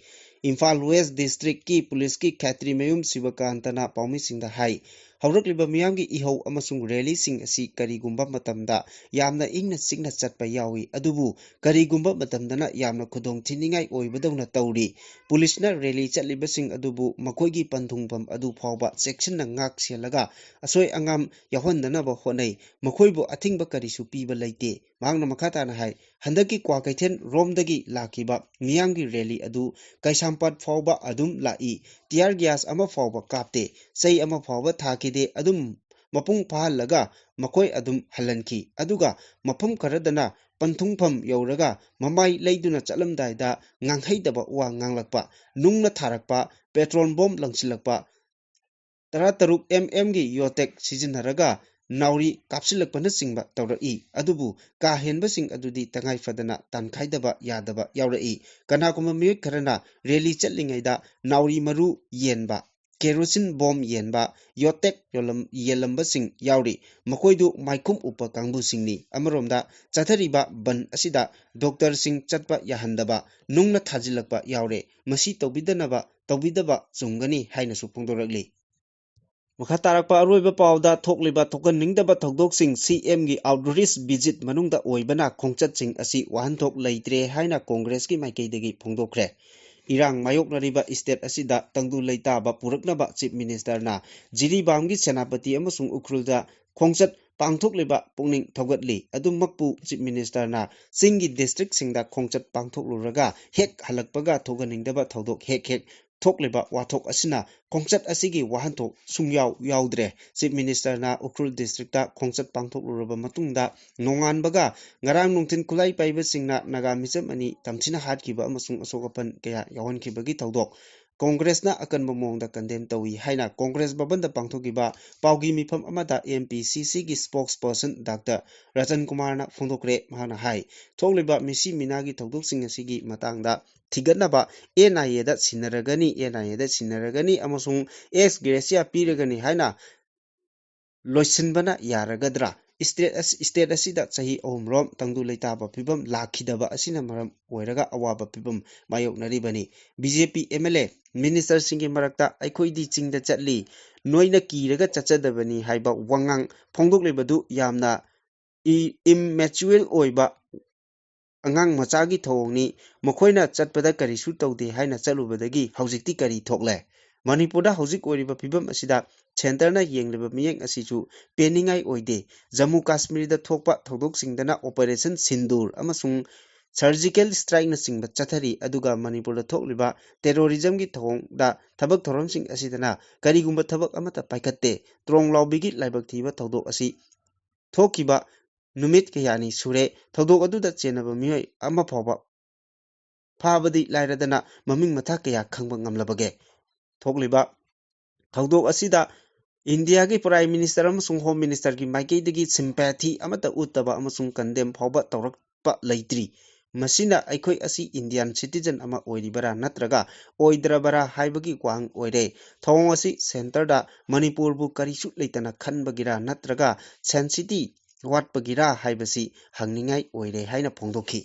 ꯏꯝꯐꯥꯜ ꯋꯦꯁ ꯗꯤꯁꯇ꯭ꯔꯤꯛꯀꯤ ꯄꯨꯂꯤꯁꯀꯤ ꯈꯦꯇ꯭ꯔꯤꯃꯌꯨꯝ ꯁꯤꯕꯀꯥꯟꯇꯅ ꯄꯥꯎꯃꯤꯁꯤꯡꯗ ꯍꯥꯏ ꯍꯧꯔꯛꯂꯤꯕ ꯃꯤꯌꯥꯝꯒꯤ ꯏꯍꯧ ꯑꯃꯁꯨꯡ ꯔꯦꯂꯤꯁꯤꯡ ꯑꯁꯤ ꯀꯔꯤꯒꯨꯝꯕ ꯃꯇꯝꯗ ꯌꯥꯝꯅ ꯏꯪꯅ ꯆꯤꯛꯅ ꯆꯠꯄ ꯌꯥꯎꯏ, ꯑꯗꯨꯕꯨ ꯀꯔꯤꯒꯨꯝꯕ ꯃꯇꯝꯗꯅ ꯌꯥꯝꯅ ꯈꯨꯗꯣꯡꯊꯤꯅꯤꯡꯉꯥꯏ ꯑꯣꯏꯕꯗꯧꯅ ꯇꯧꯔꯤ꯫ ꯄꯨꯂꯤꯁꯅ ꯔꯦꯂꯤ ꯆꯠꯂꯤꯕꯁꯤꯡ ꯑꯗꯨꯕꯨ ꯃꯈꯣꯏꯒꯤ ꯄꯟꯊꯨꯡꯐꯝ ꯑꯗꯨ ꯐꯥꯎꯕ ꯆꯦꯛꯁꯤꯟꯅ ꯉꯥꯛ ꯁꯦꯜꯂꯒ ꯑꯁꯣꯏ ꯑꯉꯥꯝ ꯌꯥꯎꯍꯟꯗꯅꯕ ꯍꯣꯠꯅꯩ, ꯃꯈꯣꯏꯕꯨ ꯑꯊꯤꯡꯕ ꯀꯔꯤꯁꯨ ꯄꯤꯕ ꯂꯩꯇꯦ꯫ ꯃꯍꯥꯛꯅ ꯃꯈꯥ ꯇꯥꯅ ꯍꯥꯏ ꯍꯟꯗꯛꯀꯤ ꯀ꯭ꯋꯥꯀꯩꯊꯦꯜ ꯔꯣꯝꯗꯒꯤ ꯂꯥꯛꯈꯤꯕ ꯃꯤꯌꯥꯝꯒꯤ ꯔꯦꯂꯤ ꯑꯗꯨ ꯀꯩꯁꯥꯝꯄꯥꯠ ꯐꯥꯎꯕ ꯑꯗꯨꯝ ꯂꯥꯛꯏ, ꯇꯤꯌꯥꯔ ꯒ꯭ꯌꯥꯁ ꯑꯃ ꯐꯥꯎꯕ ꯀꯥꯞꯇꯦ, ꯆꯩ ꯑꯃ ꯐꯥꯎꯕ ꯊꯥꯈꯤꯗꯦ, ꯑꯗꯨꯝ ꯃꯄꯨꯡ ꯐꯥꯍꯜꯂꯒ ꯃꯈꯣꯏ ꯑꯗꯨꯝ ꯍꯜꯍꯟꯈꯤ꯫ ꯑꯗꯨꯒ ꯃꯐꯝ ꯈꯔꯗꯅ ꯄꯟꯊꯨꯡꯐꯝ ꯌꯧꯔꯒ ꯃꯃꯥꯏ ꯂꯩꯗꯨꯅ ꯆꯠꯂꯝꯗꯥꯏꯗ ꯉꯥꯡꯍꯩꯗꯕ ꯋꯥ ꯉꯥꯡꯂꯛꯄ, ꯅꯨꯡꯅ ꯊꯥꯔꯛꯄ, ꯄꯦꯇ꯭ꯔꯣꯜ ꯕꯣꯝ ꯂꯪꯁꯤꯜꯂꯛꯄ, 16mm ꯌꯣꯇꯦꯛ ꯁꯤꯖꯤꯟꯅꯔꯒ ꯅꯥꯎꯔꯤ ꯀꯥꯞꯁꯤꯜꯂꯛꯄꯅꯆꯤꯡꯕ ꯇꯧꯔꯛꯏ꯫ ꯑꯗꯨꯕꯨ ꯀꯥ ꯍꯦꯟꯕꯁꯤꯡ ꯑꯗꯨꯗꯤ ꯇꯉꯥꯏ ꯐꯗꯅ ꯇꯥꯟꯈꯥꯏꯗꯕ ꯌꯥꯗꯕ ꯌꯥꯎꯔꯛꯏ꯫ ꯀꯅꯥꯒꯨꯝꯕ ꯃꯤꯑꯣꯏ ꯈꯔꯅ ꯔꯦꯂꯤ ꯆꯠꯂꯤꯉꯩꯗ ꯅꯥꯎꯔꯤ ꯃꯔꯨ ꯌꯦꯟꯕ, ꯀꯦꯔꯣꯁꯤꯟ ꯕꯣꯝ ꯌꯦꯟꯕ, ꯌꯣꯇꯦꯛ ꯌꯦꯜꯂꯝꯕꯁꯤꯡ ꯌꯥꯎꯔꯤ, ꯃꯈꯣꯏꯗꯨ ꯃꯥꯏꯈꯨꯝ ꯎꯞꯄ ꯀꯥꯡꯕꯨꯁꯤꯡꯅꯤ꯫ ꯑꯃꯔꯣꯝꯗ ꯆꯠꯊꯔꯤꯕ ꯕꯟ ꯑꯁꯤꯗ ꯗꯣꯛꯇꯔꯁꯤꯡ ꯆꯠꯄ ꯌꯥꯍꯟꯗꯕ, ꯅꯨꯡꯅ ꯊꯥꯖꯤꯜꯂꯛꯄ ꯌꯥꯎꯔꯦ, ꯃꯁꯤ ꯇꯧꯕꯤꯗꯕ ꯆꯨꯝꯒꯅꯤ ꯍꯥꯏꯅꯁꯨ ꯐꯣꯡꯗꯣꯔꯛꯂꯤ꯫ ꯃꯈꯥ ꯇꯥꯔꯛꯄ ꯑꯔꯣꯏꯕ ꯄꯥꯎꯗ ꯊꯣꯛꯂꯤꯕ ꯊꯣꯛꯍꯟꯅꯤꯡꯗꯕ ꯊꯧꯗꯣꯛꯁꯤꯡ ꯁꯤꯑꯦꯝꯒꯤ ꯑꯥꯎꯠꯔꯤꯆ ꯚꯤꯖꯤꯠ ꯃꯅꯨꯡꯗ ꯑꯣꯏꯕꯅ ꯈꯣꯡꯆꯠꯁꯤꯡ ꯑꯁꯤ ꯋꯥꯍꯟꯊꯣꯛ ꯂꯩꯇ꯭ꯔꯦ ꯍꯥꯏꯅ ꯀꯣꯡꯒ꯭ꯔꯦꯁꯀꯤ ꯃꯥꯏꯀꯩꯗꯒꯤ ꯐꯣꯡꯗꯣꯛꯈ꯭ꯔꯦ꯫ ꯏꯔꯥꯡ ꯃꯥꯌꯣꯛꯅꯔꯤꯕ ꯏꯁꯇꯦꯠ ꯑꯁꯤꯗ ꯇꯪꯗꯨ ꯂꯩꯇꯥꯕ ꯄꯨꯔꯛꯅꯕ ꯆꯤꯞ ꯃꯤꯅꯤꯁꯇꯔꯅ ꯖꯤꯔꯤꯕꯥꯝꯒꯤ ꯁꯦꯅꯥꯄꯇꯤ ꯑꯃꯁꯨꯡ ꯎꯈ꯭ꯔꯨꯜꯗ ꯈꯣꯡꯆꯠ ꯄꯥꯡꯊꯣꯛꯂꯤꯕ ꯄꯨꯛꯅꯤꯡ ꯊꯧꯒꯠꯂꯤ꯫ ꯑꯗꯨꯃꯛꯄꯨ ꯆꯤꯞ ꯃꯤꯅꯤꯁꯇꯔꯅ ꯆꯤꯡꯒꯤ ꯗꯤꯁꯇ꯭ꯔꯤꯛꯁꯤꯡꯗ ꯈꯣꯡꯆꯠ ꯄꯥꯡꯊꯣꯛꯂꯨꯔꯒ ꯍꯦꯛ ꯍꯜꯂꯛꯄꯒ ꯊꯣꯛꯍꯟꯅꯤꯡꯗꯕ ꯊꯧꯗꯣꯛ ꯍꯦꯛ ꯊꯣꯛꯂꯤꯕ ꯋꯥꯊꯣꯛ ꯑꯁꯤꯅ ꯈꯣꯡꯆꯠ ꯑꯁꯤꯒꯤ ꯋꯥꯍꯟꯊꯣꯛ ꯁꯨꯡꯌꯥꯎ ꯌꯥꯎꯗ꯭ꯔꯦ꯫ ꯆꯤꯞ ꯃꯤꯅꯤꯁꯇꯔꯅ ꯎꯈ꯭ꯔꯨꯜ ꯗꯤꯁꯇ꯭ꯔꯤꯛꯇ ꯈꯣꯡꯆꯠ ꯄꯥꯡꯊꯣꯛꯂꯨꯔꯕ ꯃꯇꯨꯡꯗ ꯅꯣꯡꯉꯥꯟꯕꯒ ꯉꯔꯥꯡ ꯅꯨꯡꯊꯤꯜ ꯈꯨꯠꯂꯥꯏ ꯄꯥꯏꯕꯁꯤꯡꯅ ꯅꯥꯒꯥ ꯃꯤꯆꯝ 2 ꯇꯝꯊꯤꯅ ꯍꯥꯠꯈꯤꯕ ꯑꯃꯁꯨꯡ ꯑꯁꯣꯛ ꯑꯄꯟ ꯀꯌꯥ ꯌꯥꯎꯍꯟꯈꯤꯕꯒꯤ ꯊꯧꯗꯣꯛ ꯀꯣꯡꯒ꯭ꯔꯦꯁꯅ ꯑꯀꯟꯕ ꯃꯑꯣꯡꯗ ꯀꯟꯗꯦꯝ ꯇꯧꯏ ꯍꯥꯏꯅ ꯀꯣꯡꯒ꯭ꯔꯦꯁ ꯚꯕꯟꯗ ꯄꯥꯡꯊꯣꯛꯈꯤꯕ ꯄꯥꯎꯒꯤ ꯃꯤꯐꯝ ꯑꯃꯗ ꯑꯦꯝꯄꯤꯁꯤꯁꯤꯒꯤ ꯁ꯭ꯄꯣꯛꯁ ꯄꯔꯁꯟ ꯗꯥꯛꯇꯔ ꯔꯇꯟ ꯀꯨꯃꯥꯔꯅ ꯐꯣꯡꯗꯣꯛꯈ꯭ꯔꯦ꯫ ꯃꯍꯥꯛꯅ ꯍꯥꯏ ꯊꯣꯛꯂꯤꯕ ꯃꯤꯁꯤ ꯃꯤꯅꯥꯒꯤ ꯊꯧꯗꯣꯛꯁꯤꯡ ꯑꯁꯤꯒꯤ ꯃꯇꯥꯡꯗ ꯊꯤꯒꯠꯅꯕ ꯑꯦꯟꯑꯥꯏꯑꯦꯗ ꯁꯤꯟꯅꯔꯒꯅꯤ ꯑꯃꯁꯨꯡ ꯑꯦꯛꯁ ꯒ꯭ꯔꯦꯁꯤꯌꯥ ꯄꯤꯔꯒꯅꯤ ꯍꯥꯏꯅ ꯂꯣꯏꯁꯤꯟꯕꯅ ꯌꯥꯔꯒꯗ꯭ꯔꯥ? ꯏꯁꯇꯦꯠ ꯑꯁꯤꯗ ꯆꯍꯤ 3ꯔꯣꯝ ꯇꯪꯗꯨ ꯂꯩꯇꯥꯕ ꯐꯤꯚꯝ ꯂꯥꯛꯈꯤꯗꯕ ꯑꯁꯤꯅ ꯃꯔꯝ ꯑꯣꯏꯔꯒ ꯑꯋꯥꯕ ꯐꯤꯚꯝ ꯃꯥꯌꯣꯛꯅꯔꯤꯕꯅꯤ꯫ ꯕꯤꯖꯦꯄꯤ ꯑꯦꯝꯑꯦꯜꯑꯦ ꯃꯤꯅꯤꯁꯇꯔꯁꯤꯡꯒꯤ ꯃꯔꯛꯇ ꯑꯩꯈꯣꯏꯗꯤ ꯆꯤꯡꯗ ꯆꯠꯂꯤ, ꯅꯣꯏꯅ ꯀꯤꯔꯒ ꯆꯠꯆꯗꯕꯅꯤ ꯍꯥꯏꯕ ꯋꯥꯉꯥꯡ ꯐꯣꯡꯗꯣꯛꯂꯤꯕꯗꯨ ꯌꯥꯝꯅ ꯏꯝꯃꯦꯆꯨꯌꯔ ꯑꯣꯏꯕ ꯑꯉꯥꯡ ꯃꯆꯥꯒꯤ ꯊꯧꯑꯣꯡꯅꯤ꯫ ꯃꯈꯣꯏꯅ ꯆꯠꯄꯗ ꯀꯔꯤꯁꯨ ꯇꯧꯗꯦ ꯍꯥꯏꯅ ꯆꯠꯂꯨꯕꯗꯒꯤ ꯍꯧꯖꯤꯛꯇꯤ ꯀꯔꯤ ꯊꯣꯛꯂꯦ? ꯃꯅꯤꯄꯨꯔꯗ ꯍꯧꯖꯤꯛ ꯑꯣꯏꯔꯤꯕ ꯐꯤꯚꯝ ꯑꯁꯤꯗ ꯁꯦꯟꯇꯔꯅ ꯌꯦꯡꯂꯤꯕ ꯃꯤꯠꯌꯦꯡ ꯑꯁꯤꯁꯨ ꯄꯦꯟꯅꯤꯡꯉꯥꯏ ꯑꯣꯏꯗꯦ꯫ ꯖꯝꯃꯨ ꯀꯥꯁꯃꯤꯔꯗ ꯊꯣꯛꯄ ꯊꯧꯗꯣꯛꯁꯤꯡꯗꯅ ꯑꯣꯄꯔꯦꯁꯟ ꯁꯤꯟꯗꯨꯔ ꯑꯃꯁꯨꯡ ꯁꯔꯖꯤꯀꯦꯜ ꯁ꯭ꯇ꯭ꯔꯥꯏꯛꯅꯆꯤꯡꯕ ꯆꯠꯊꯔꯤ, ꯑꯗꯨꯒ ꯃꯅꯤꯄꯨꯔꯗ ꯊꯣꯛꯂꯤꯕ ꯇꯦꯔꯣꯔꯤꯖꯝꯒꯤ ꯊꯧꯑꯣꯡꯗ ꯊꯕꯛ ꯊꯧꯔꯝꯁꯤꯡ ꯑꯁꯤꯗꯅ ꯀꯔꯤꯒꯨꯝꯕ ꯊꯕꯛ ꯑꯃꯠꯇ ꯄꯥꯏꯈꯠꯇꯦ꯫ ꯇ꯭ꯔꯣꯡ ꯂꯥꯎꯕꯤꯒꯤ ꯂꯥꯏꯕꯛ ꯊꯤꯕ ꯊꯧꯗꯣꯛ ꯑꯁꯤ ꯊꯣꯛꯈꯤꯕ ꯅꯨꯃꯤꯠ ꯀꯌꯥꯅꯤ ꯁꯨꯔꯦ꯫ ꯊꯧꯗꯣꯛ ꯑꯗꯨꯗ ꯆꯦꯟꯅꯕ ꯃꯤꯑꯣꯏ ꯑꯃ ꯐꯥꯎꯕ ꯐꯥꯕꯗꯤ ꯂꯥꯏꯔꯗꯅ ꯃꯃꯤꯡ ꯃꯊꯥ ꯀꯌꯥ ꯈꯪꯕ ꯉꯝꯂꯕꯒꯦ? ꯊꯣꯛꯂꯤꯕ ꯊꯧꯗꯣꯛ ꯑꯁꯤꯗ ꯏꯟꯗꯤꯌꯥꯒꯤ ꯄ꯭ꯔꯥꯏꯝ ꯃꯤꯅꯤꯁꯇꯔ ꯑꯃꯁꯨꯡ ꯍꯣꯝ ꯃꯤꯅꯤꯁꯇꯔꯒꯤ ꯃꯥꯏꯀꯩꯗꯒꯤ ꯁꯤꯝꯄꯦꯊꯤ ꯑꯃꯠꯇ ꯎꯠꯇꯕ ꯑꯃꯁꯨꯡ ꯀꯟꯗꯦꯝ ꯐꯥꯎꯕ ꯇꯧꯔꯛꯄ ꯂꯩꯇ꯭ꯔꯤ꯫ ꯃꯁꯤꯅ ꯑꯩꯈꯣꯏ ꯑꯁꯤ ꯏꯟꯗꯤꯌꯥꯟ ꯁꯤꯇꯤꯖꯟ ꯑꯃ ꯑꯣꯏꯔꯤꯕꯔꯥ ꯅꯠꯇ꯭ꯔꯒ ꯑꯣꯏꯗ꯭ꯔꯕꯔꯥ ꯍꯥꯏꯕꯒꯤ ꯋꯥꯍꯪ ꯑꯣꯏꯔꯦ꯫ ꯊꯧꯑꯣꯡ ꯑꯁꯤ ꯁꯦꯟꯇꯔꯗ ꯃꯅꯤꯄꯨꯔꯕꯨ ꯀꯔꯤꯁꯨ ꯂꯩꯇꯅ ꯈꯟꯕꯒꯤꯔꯥ ꯅꯠꯇ꯭ꯔꯒ ꯁꯦꯟꯁꯤꯇꯤ ꯋꯥꯠꯄꯒꯤꯔꯥ ꯍꯥꯏꯕꯁꯤ ꯍꯪꯅꯤꯡꯉꯥꯏ ꯑꯣꯏꯔꯦ ꯍꯥꯏꯅ ꯐꯣꯡꯗꯣꯛꯈꯤ꯫